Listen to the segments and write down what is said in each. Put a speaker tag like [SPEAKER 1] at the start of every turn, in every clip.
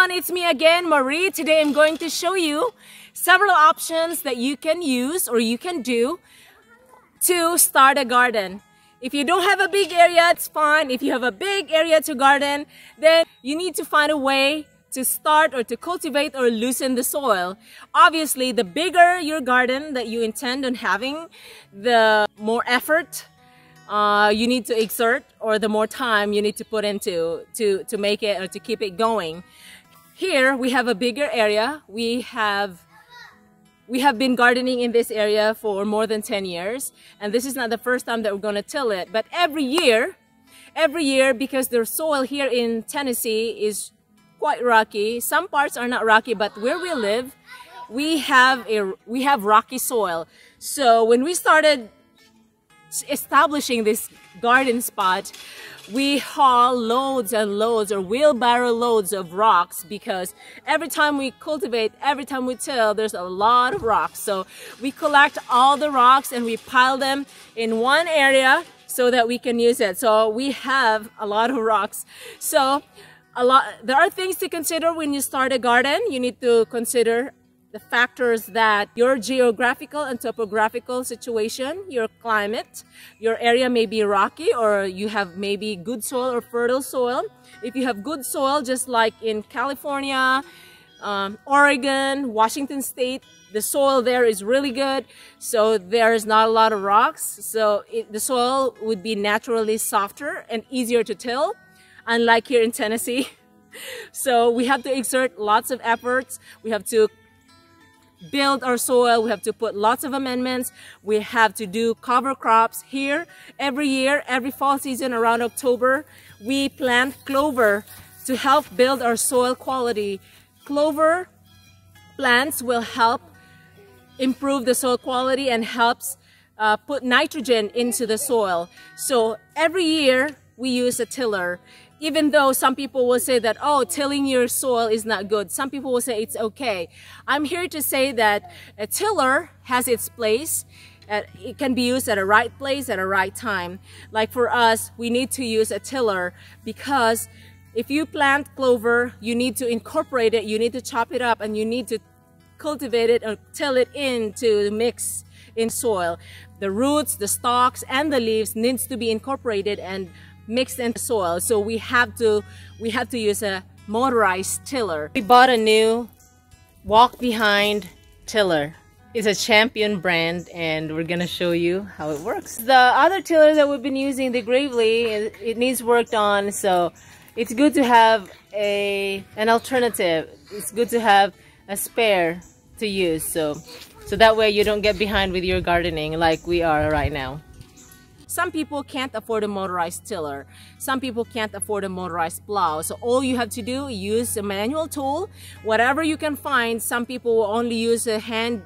[SPEAKER 1] everyone, it's me again, Marie. Today I'm going to show you several options that you can use or you can do to start a garden. If you don't have a big area, it's fine. If you have a big area to garden, then you need to find a way to start or to cultivate or loosen the soil. Obviously, the bigger your garden that you intend on having, the more effort you need to exert, or the more time you need to put into to make it or to keep it going. Here we have a bigger area. We have been gardening in this area for more than 10 years, and this is not the first time that we're going to till it. But every year, because the soil here in Tennessee is quite rocky. Some parts are not rocky, but where we live, we have rocky soil. So when we started establishing this garden spot, we haul loads and loads or wheelbarrow loads of rocks, because every time we cultivate, every time we till, there's a lot of rocks. So we collect all the rocks and we pile them in one area so that we can use it. So we have a lot of rocks. So there are things to consider when you start a garden. You need to consider the factors that your geographical and topographical situation, your climate, your area may be rocky, or you have maybe good soil or fertile soil. If you have good soil, just like in California, Oregon, Washington State, the soil there is really good, so there's not a lot of rocks. So the soil would be naturally softer and easier to till, unlike here in Tennessee. So we have to exert lots of efforts. We have to build our soil. We have to put lots of amendments. We have to do cover crops here. Every year, every fall season around October, we plant clover to help build our soil quality. Clover plants will help improve the soil quality and helps put nitrogen into the soil. So every year we use a tiller. Even though some people will say that, oh, tilling your soil is not good. Some people will say it's okay. I'm here to say that a tiller has its place. It can be used at a right place at a right time. Like for us, we need to use a tiller, because if you plant clover, you need to incorporate it, you need to chop it up, and you need to cultivate it or till it into the mix in soil. The roots, the stalks, and the leaves needs to be incorporated and mixed in the soil. So we have to use a motorized tiller. We bought a new walk behind tiller. It's a Champion brand, and we're gonna show you how it works. The other tiller that we've been using, the Gravely, it needs worked on, so it's good to have an alternative. It's good to have a spare to use, so that way you don't get behind with your gardening like we are right now. Some people can't afford a motorized tiller. Some people can't afford a motorized plow. So all you have to do is use a manual tool, whatever you can find. Some people will only use a hand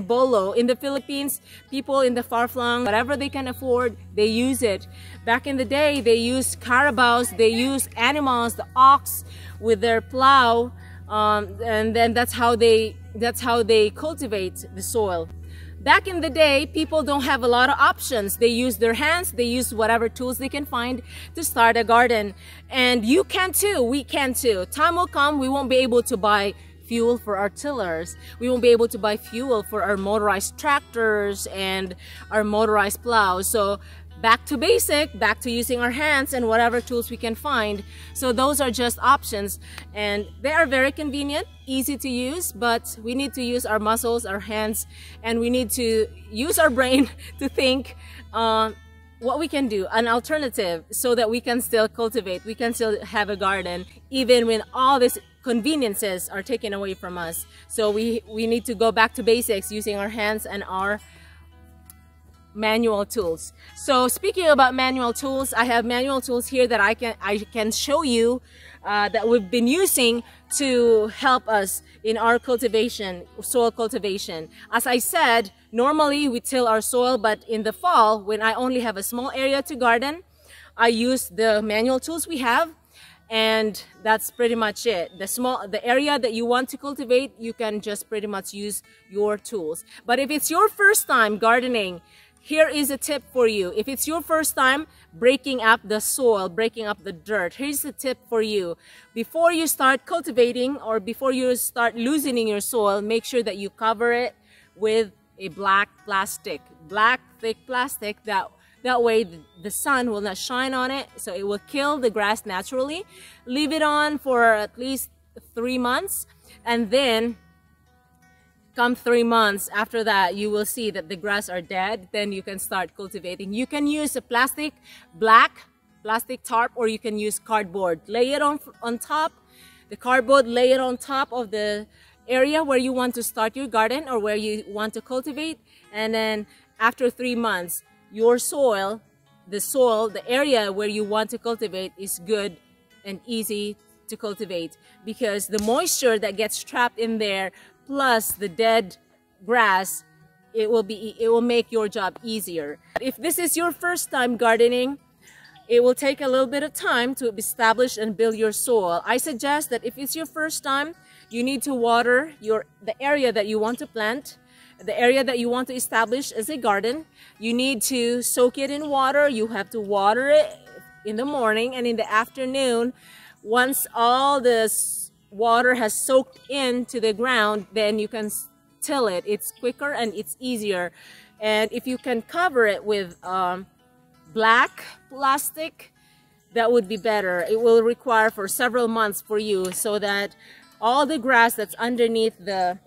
[SPEAKER 1] bolo. In the Philippines, people in the far-flung, whatever they can afford, they use it. Back in the day, they used carabaos, they used animals, the ox with their plow, and then that's how they cultivate the soil. Back in the day, people don't have a lot of options. They use their hands, they use whatever tools they can find to start a garden. And you can too, we can too. Time will come, we won't be able to buy fuel for our tillers. We won't be able to buy fuel for our motorized tractors and our motorized plows. So back to basic, back to using our hands and whatever tools we can find. So those are just options, and they are very convenient, easy to use, but we need to use our muscles, our hands, and we need to use our brain to think what we can do, an alternative, so that we can still cultivate, we can still have a garden, even when all these conveniences are taken away from us. So we need to go back to basics, using our hands and our manual tools. So speaking about manual tools, I have manual tools here that I can show you that we've been using to help us in our cultivation, soil cultivation. As I said, normally we till our soil, but in the fall, when I only have a small area to garden, I use the manual tools we have, and that's pretty much it. The area that you want to cultivate, you can just pretty much use your tools. But if it's your first time gardening, here is a tip for you. If it's your first time breaking up the soil, breaking up the dirt, here's the tip for you. Before you start cultivating or before you start loosening your soil, make sure that you cover it with a black plastic, black thick plastic. That way the sun will not shine on it, so it will kill the grass naturally. Leave it on for at least 3 months, and then come 3 months after that, you will see that the grass are dead. Then you can start cultivating. You can use a black plastic tarp, or you can use cardboard. Lay it on top, the cardboard, lay it on top of the area where you want to start your garden or where you want to cultivate. And then after 3 months, your soil, the area where you want to cultivate is good and easy to cultivate, because the moisture that gets trapped in there plus the dead grass, it will make your job easier. If this is your first time gardening, it will take a little bit of time to establish and build your soil. I suggest that if it's your first time, you need to water the area that you want to plant, the area that you want to establish as a garden. You need to soak it in water. You have to water it in the morning and in the afternoon. Once all the water has soaked into the ground, then you can till it. It's quicker and it's easier. And if you can cover it with black plastic, that would be better. It will require for several months for you, so that all the grass that's underneath the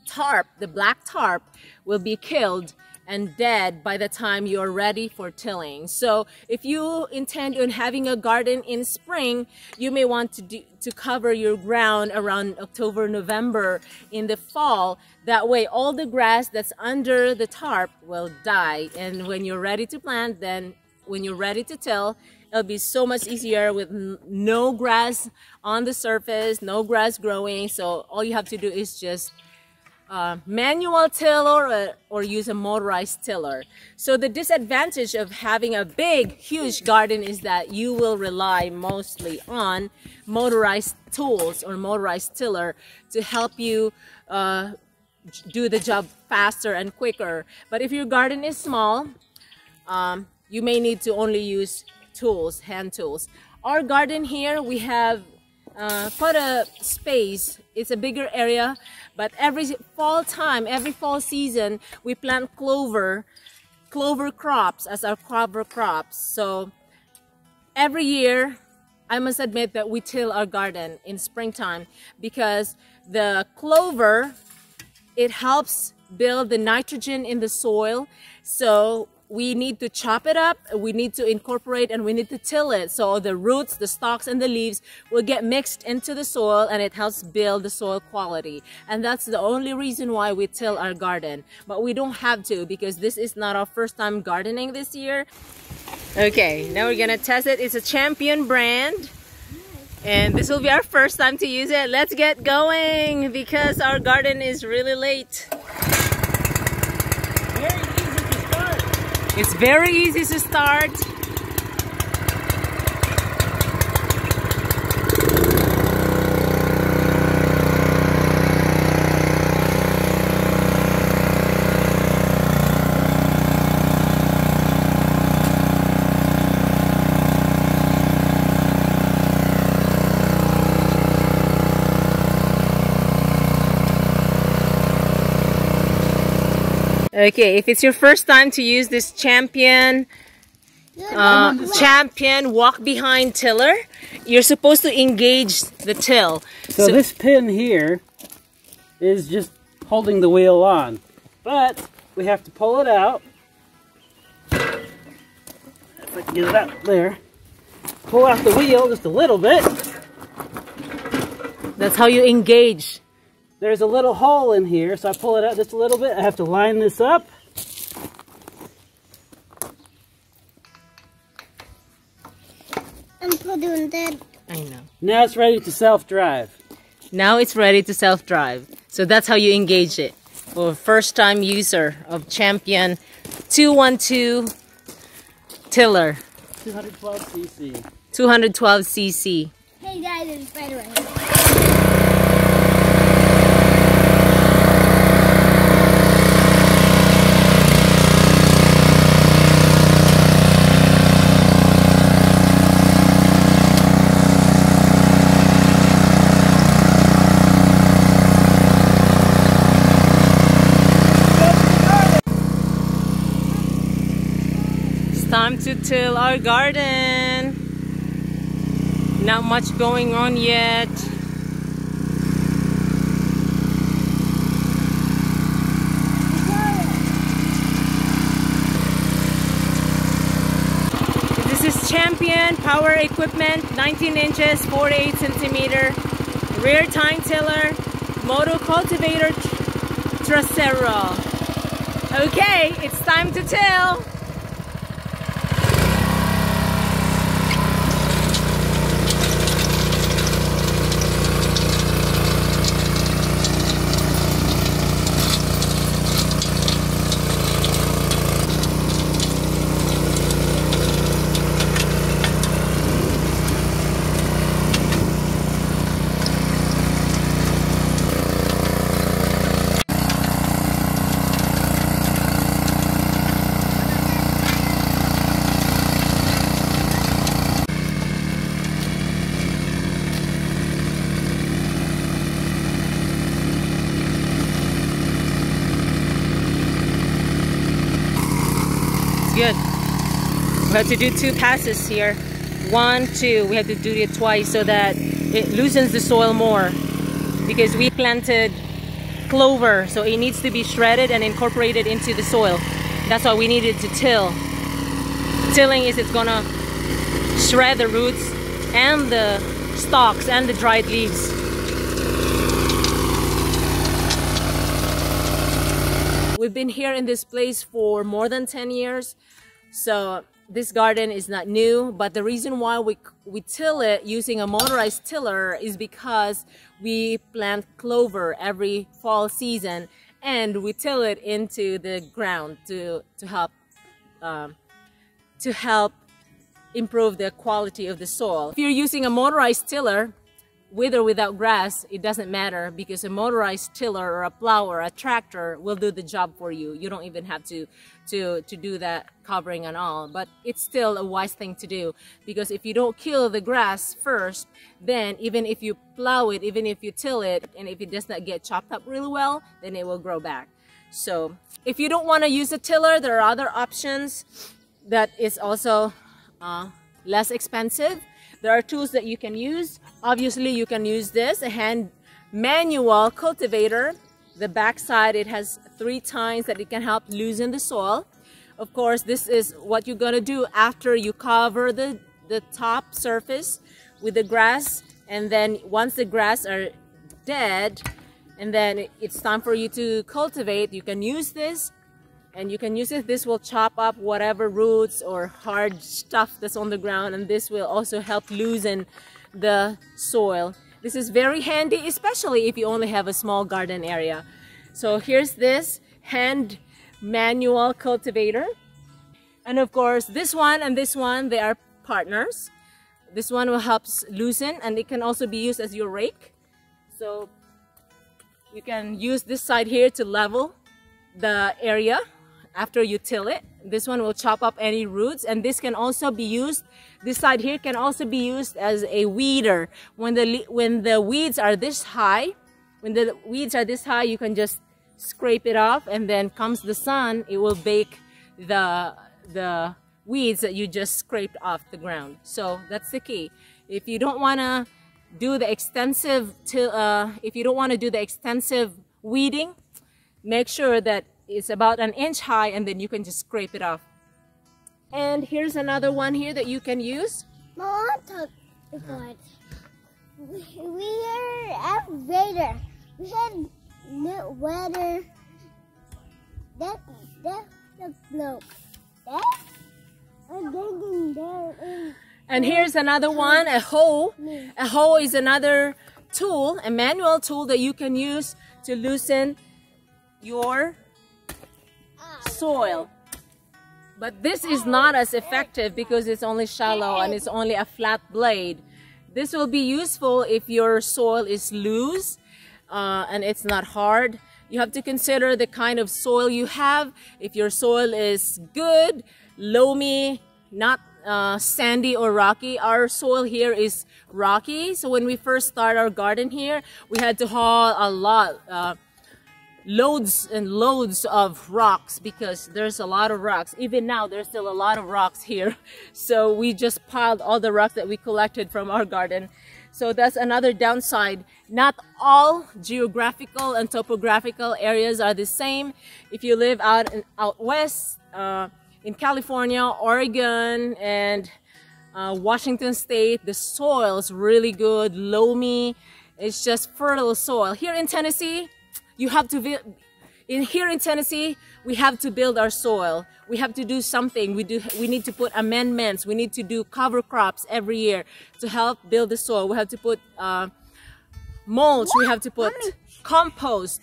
[SPEAKER 1] tarp, the black tarp, will be killed and dead by the time you're ready for tilling. So if you intend on having a garden in spring, you may want to cover your ground around October, November in the fall. That way all the grass that's under the tarp will die. And when you're ready to plant, then when you're ready to till, it'll be so much easier with no grass on the surface, no grass growing. So all you have to do is just manual tiller or use a motorized tiller. So the disadvantage of having a huge garden is that you will rely mostly on motorized tools or motorized tiller to help you do the job faster and quicker. But if your garden is small, you may need to only use tools, hand tools. Our garden here, we have quite a space. It's a bigger area, but every fall season, we plant clover crops as our cover crops. So every year, I must admit that we till our garden in springtime, because the clover, it helps build the nitrogen in the soil. So we need to chop it up, we need to incorporate, and we need to till it. So the roots, the stalks, and the leaves will get mixed into the soil, and it helps build the soil quality. And that's the only reason why we till our garden. But we don't have to, because this is not our first time gardening this year. Okay, now we're gonna test it. It's a Champion brand, and this will be our first time to use it. Let's get going, because our garden is really late. It's very easy to start. Okay, if it's your first time to use this Champion walk behind tiller, you're supposed to engage the till.
[SPEAKER 2] So this pin here is just holding the wheel on, but we have to pull it out. If I can get it out there. Pull out the wheel just a little bit.
[SPEAKER 1] That's how you engage.
[SPEAKER 2] There's a little hole in here, so I pull it out just a little bit. I have to line this up.
[SPEAKER 3] I'm doing that.
[SPEAKER 1] I know.
[SPEAKER 2] Now it's ready to self-drive.
[SPEAKER 1] Now it's ready to self-drive. So that's how you engage it. For a first-time user of Champion 212 tiller.
[SPEAKER 2] 212 cc.
[SPEAKER 1] 212 cc.
[SPEAKER 3] Hey guys, there's a spider right here.
[SPEAKER 1] to till our garden. Not much going on yet. This is Champion Power Equipment, 19 inches, 48 centimeter, rear tine tiller, moto cultivator trowel. Okay, it's time to till. Good. We have to do 2 passes here. 1, 2. We have to do it twice so that it loosens the soil more. Because we planted clover, so it needs to be shredded and incorporated into the soil. That's why we needed to till. Tilling is it's gonna shred the roots and the stalks and the dried leaves. We've been here in this place for more than 10 years, so this garden is not new, but the reason why we till it using a motorized tiller is because we plant clover every fall season and we till it into the ground to help improve the quality of the soil. If you're using a motorized tiller, with or without grass, it doesn't matter, because a motorized tiller or a plow or a tractor will do the job for you. You don't even have to do that covering and all, but it's still a wise thing to do, because if you don't kill the grass first, then even if you plow it, even if you till it, and if it does not get chopped up really well, then it will grow back. So if you don't want to use a tiller, there are other options that is also less expensive. There are tools that you can use. Obviously, you can use this, a hand manual cultivator. The back side, it has 3 tines that it can help loosen the soil. Of course, this is what you're gonna do after you cover the top surface with the grass. And then once the grass are dead, and then it's time for you to cultivate, you can use this. And you can use it. This will chop up whatever roots or hard stuff that's on the ground, and this will also help loosen the soil. This is very handy, especially if you only have a small garden area. So here's this hand manual cultivator. And of course, this one and this one, they are partners. This one will help loosen, and it can also be used as your rake. So you can use this side here to level the area after you till it. This one will chop up any roots, and this can also be used, this side here can also be used as a weeder. When the weeds are this high, you can just scrape it off, and then comes the sun, it will bake the weeds that you just scraped off the ground. So that's the key. If you don't want to do the extensive weeding, make sure that it's about 1 inch high, and then you can just scrape it off. And here's another one here that you can use.
[SPEAKER 3] Mom, we are elevator. We had no weather. That's the bloke.
[SPEAKER 1] And here's another one, a hoe. A hoe is another tool, a manual tool that you can use to loosen your soil. But this is not as effective because it's only shallow and it's only a flat blade. This will be useful if your soil is loose and it's not hard. You have to consider the kind of soil you have. If your soil is good, loamy, not sandy or rocky. Our soil here is rocky, so when we first start our garden here, we had to haul a lot. loads and loads of rocks because there's a lot of rocks. Even now, there's still a lot of rocks here. So we just piled all the rocks that we collected from our garden. So that's another downside. Not all geographical and topographical areas are the same. If you live out west, in California, Oregon, and Washington State, the soil is really good, loamy. It's just fertile soil. Here in Tennessee, we have to build our soil. We have to do something. We need to put amendments. We need to do cover crops every year to help build the soil. We have to put mulch. We have to put compost.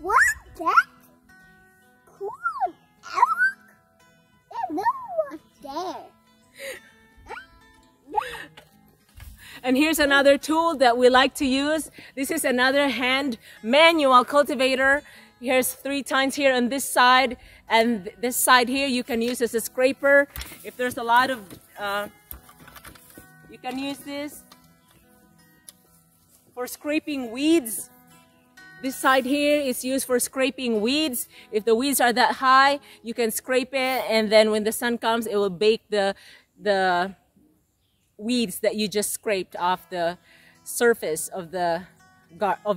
[SPEAKER 3] What? That? Cool. There's no one there.
[SPEAKER 1] And here's another tool that we like to use. This is another hand manual cultivator. Here's 3 tines here on this side, and this side here you can use as a scraper. If there's a lot of, you can use this for scraping weeds. This side here is used for scraping weeds. If the weeds are that high, you can scrape it, and then when the sun comes, it will bake the weeds that you just scraped off the surface of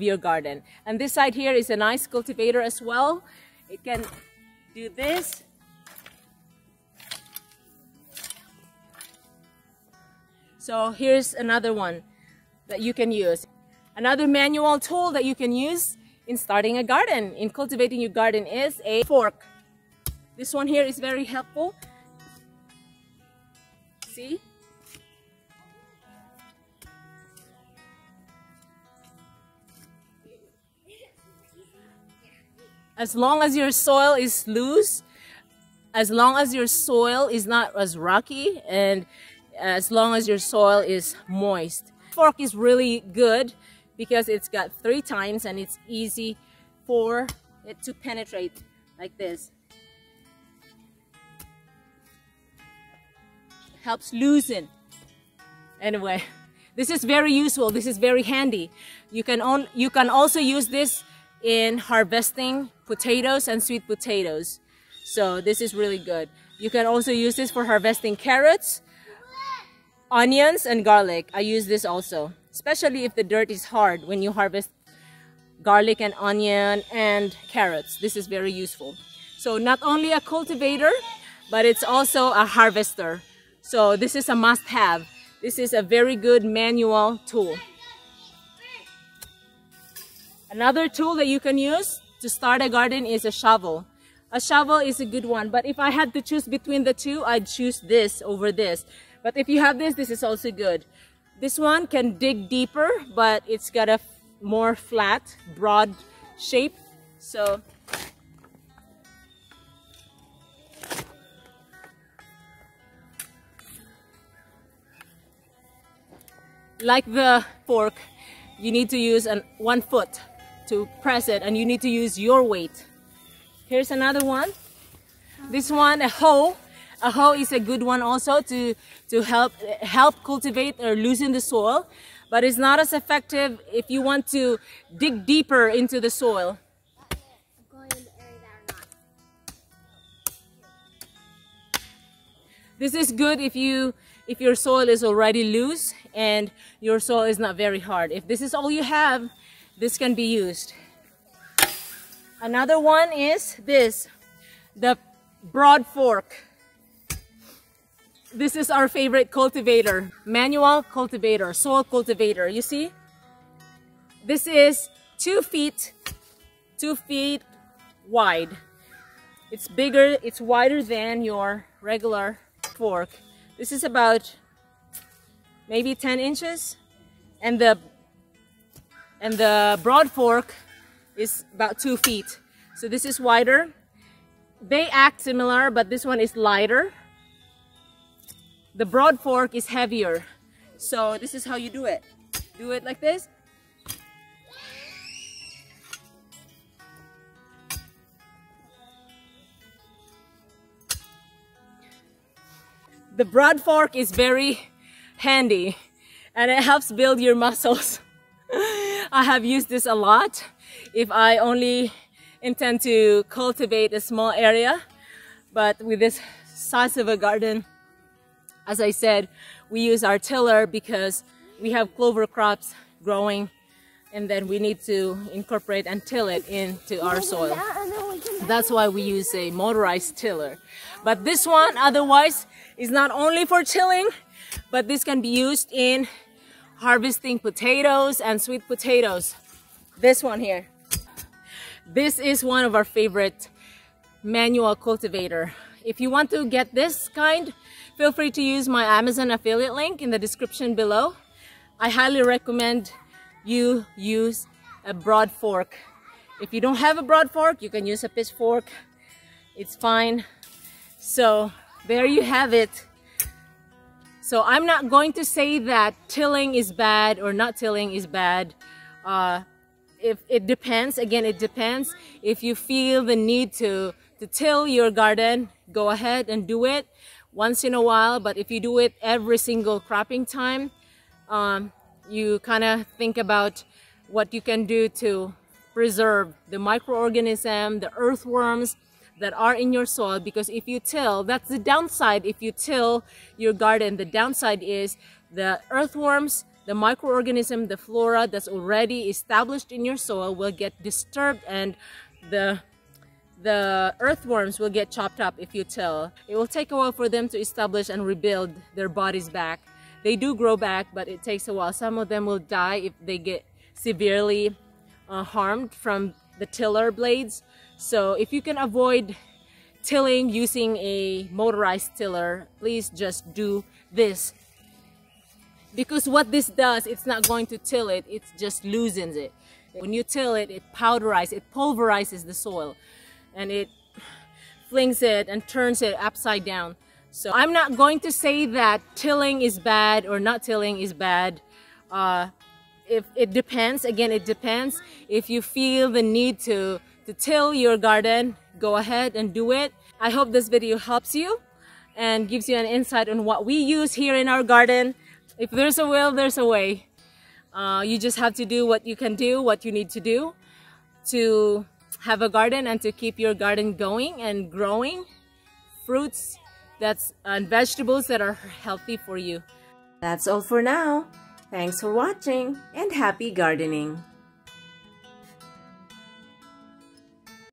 [SPEAKER 1] your garden. And this side here is a nice cultivator as well. It can do this. So here's another one that you can use. Another manual tool that you can use in starting a garden, in cultivating your garden, is a fork. This one here is very helpful. See? As long as your soil is loose, as long as your soil is not as rocky, and as long as your soil is moist. Fork is really good because it's got 3 tines and it's easy for it to penetrate like this. Helps loosen. Anyway, this is very useful. This is very handy. You can also use this in harvesting potatoes and sweet potatoes. So this is really good. You can also use this for harvesting carrots, onions, and garlic. I use this also, especially if the dirt is hard when you harvest garlic and onion and carrots. This is very useful. So not only a cultivator, but it's also a harvester. So this is a must-have. This is a very good manual tool. Another tool that you can use to start a garden is a shovel. A shovel is a good one, but if I had to choose between the two, I'd choose this over this. But if you have this, this is also good. This one can dig deeper, but it's got a more flat, broad shape. So like the fork, you need to use 1 foot to press it, and you need to use your weight. Here's another one. This one, a hoe. A hoe is a good one also to help cultivate or loosen the soil, but it's not as effective if you want to dig deeper into the soil. This is good if your soil is already loose and your soil is not very hard. If this is all you have, this can be used. Another one is this, the broad fork. This is our favorite cultivator, manual cultivator, soil cultivator. You see? This is 2 feet wide. It's bigger, it's wider than your regular fork. This is about maybe 10 inches, and the broad fork is about 2 feet. So this is wider. They act similar, but this one is lighter. The broad fork is heavier. So this is how you do it. Do it like this. The broad fork is very handy, and it helps build your muscles. I have used this a lot if I only intend to cultivate a small area. But with this size of a garden, as I said, we use our tiller because we have clover crops growing, and then we need to incorporate and till it into our soil. That's why we use a motorized tiller. But this one otherwise is not only for tilling, but this can be used in harvesting potatoes and sweet potatoes. This one here. This is one of our favorite manual cultivator. If you want to get this kind, feel free to use my Amazon affiliate link in the description below. I highly recommend you use a broad fork. If you don't have a broad fork, you can use a pitchfork. It's fine. So there you have it. So I'm not going to say that tilling is bad or not tilling is bad. If it depends, again, it depends. If you feel the need to till your garden, go ahead and do it once in a while. But if you do it every single cropping time, you kind of think about what you can do to preserve the microorganism, the earthworms that are in your soil. Because if you till, that's the downside. If you till your garden, the downside is the earthworms, the microorganism, the flora that's already established in your soil will get disturbed, and the earthworms will get chopped up if you till. It will take a while for them to establish and rebuild their bodies back. They do grow back, but it takes a while. Some of them will die if they get severely harmed from the tiller blades. So if you can avoid tilling using a motorized tiller, please just do this. Because what this does, it's not going to till it, it just loosens it. When you till it, it powderizes, it pulverizes the soil, and it flings it and turns it upside down. So I'm not going to say that tilling is bad or not tilling is bad. If it depends, again, it depends. If you feel the need to till your garden, go ahead and do it. I hope this video helps you and gives you an insight on what we use here in our garden. If there's a will, there's a way. You just have to do what you can do, what you need to do to have a garden and to keep your garden going and growing fruits and vegetables that are healthy for you. That's all for now. Thanks for watching and happy gardening.